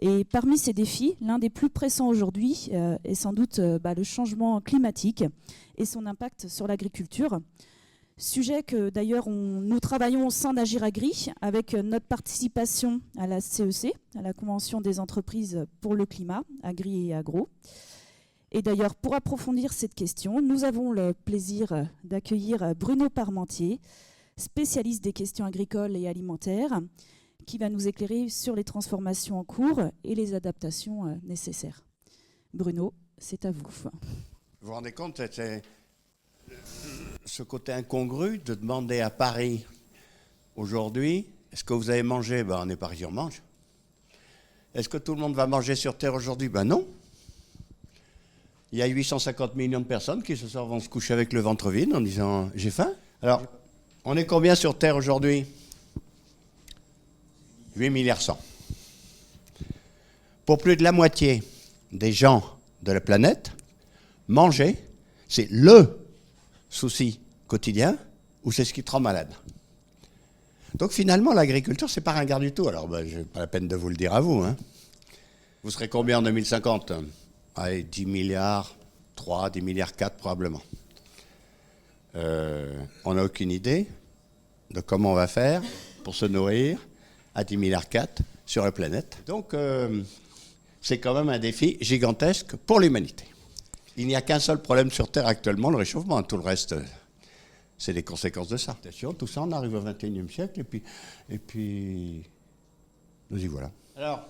Et parmi ces défis, l'un des plus pressants aujourd'hui est sans doute le changement climatique et son impact sur l'agriculture. Sujet que d'ailleurs nous travaillons au sein d'Agir Agri avec notre participation à la CEC, à la Convention des entreprises pour le climat, agri et agro. Et d'ailleurs, pour approfondir cette question, nous avons le plaisir d'accueillir Bruno Parmentier, spécialiste des questions agricoles et alimentaires, qui va nous éclairer sur les transformations en cours et les adaptations nécessaires. Bruno, c'est à vous. Vous vous rendez compte, c'est ce côté incongru de demander à Paris aujourd'hui, est-ce que vous avez mangé? On est Paris, on mange. Est-ce que tout le monde va manger sur Terre aujourd'hui? Non. Il y a 850 millions de personnes qui ce soir vont se coucher avec le ventre vide en disant j'ai faim. Alors, on est combien sur Terre aujourd'hui? 8 milliards 100. Pour plus de la moitié des gens de la planète, manger, c'est le souci quotidien ou c'est ce qui te rend malade. Donc finalement, l'agriculture, c'est pas ringard du tout. Alors, je n'ai pas la peine de vous le dire à vous. Vous serez combien en 2050? Allez, 10 milliards 3, 10 milliards 4 probablement. On n'a aucune idée de comment on va faire pour se nourrir à 10 milliards 4 sur la planète. Donc, c'est quand même un défi gigantesque pour l'humanité. Il n'y a qu'un seul problème sur Terre actuellement, le réchauffement. Tout le reste, c'est les conséquences de ça. Tout ça, on arrive au XXIe siècle et puis nous y voilà. Alors,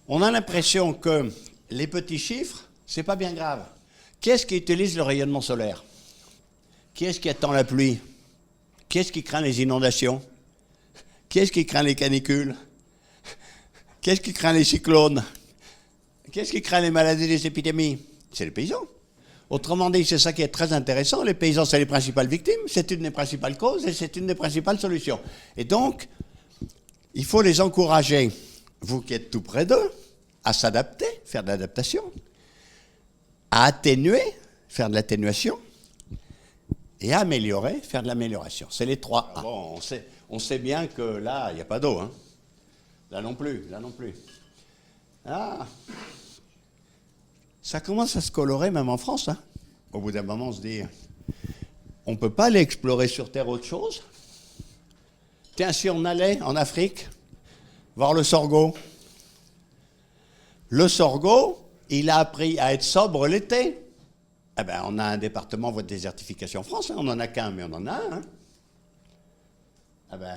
on a l'impression que les petits chiffres, c'est pas bien grave. Qui est-ce qui utilise le rayonnement solaire? Qui est-ce qui attend la pluie? Qui est-ce qui craint les inondations? Qui est-ce qui craint les canicules? Qui est-ce qui craint les cyclones? Qui est-ce qui craint les maladies et les épidémies? C'est les paysans. Autrement dit, c'est ça qui est très intéressant. Les paysans, c'est les principales victimes, c'est une des principales causes et c'est une des principales solutions. Et donc, il faut les encourager, vous qui êtes tout près d'eux, à s'adapter, faire de l'adaptation, à atténuer, faire de l'atténuation, et à améliorer, faire de l'amélioration. C'est les trois A. Bon, on sait bien que là, il n'y a pas d'eau. Là non plus, là non plus. Ah, ça commence à se colorer même en France. Au bout d'un moment, on se dit, on ne peut pas aller explorer sur Terre autre chose. Tiens, si on allait en Afrique voir le sorgho. Le sorgho, il a appris à être sobre l'été. On a un département voie de désertification en France, on n'en a qu'un, mais on en a un.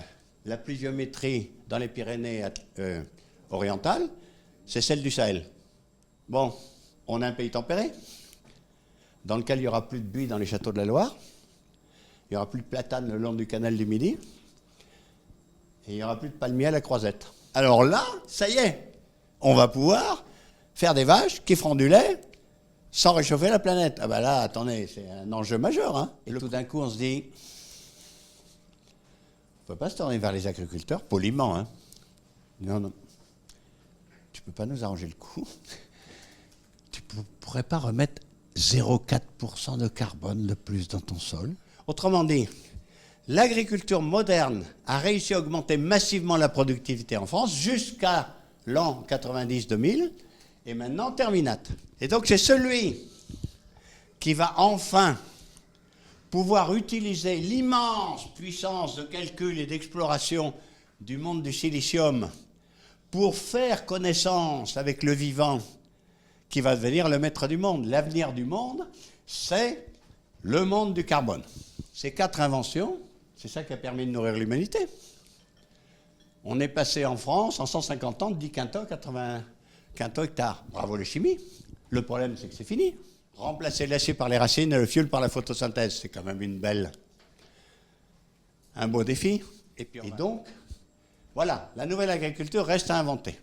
La pluviométrie dans les Pyrénées orientales, c'est celle du Sahel. Bon, on a un pays tempéré, dans lequel il n'y aura plus de buis dans les châteaux de la Loire, il n'y aura plus de platanes le long du canal du Midi, et il n'y aura plus de palmiers à la Croisette. Alors là, ça y est, on va pouvoir faire des vaches qui feront du lait sans réchauffer la planète. Là, attendez, c'est un enjeu majeur. Et tout d'un coup, on se dit, on ne peut pas se tourner vers les agriculteurs poliment. Non. Tu ne peux pas nous arranger le coup. Tu ne pourrais pas remettre 0,4% de carbone de plus dans ton sol. Autrement dit, l'agriculture moderne a réussi à augmenter massivement la productivité en France jusqu'à l'an 90-2000 et maintenant terminate. Et donc c'est celui qui va enfin pouvoir utiliser l'immense puissance de calcul et d'exploration du monde du silicium pour faire connaissance avec le vivant qui va devenir le maître du monde. L'avenir du monde, c'est le monde du carbone. Ces 4 inventions, c'est ça qui a permis de nourrir l'humanité. On est passé en France, en 150 ans, de 10 quintaux à 80 quintaux hectares. Bravo les chimies. Le problème, c'est que c'est fini. Remplacer l'acier par les racines et le fioul par la photosynthèse, c'est quand même un beau défi. Et donc, voilà, la nouvelle agriculture reste à inventer.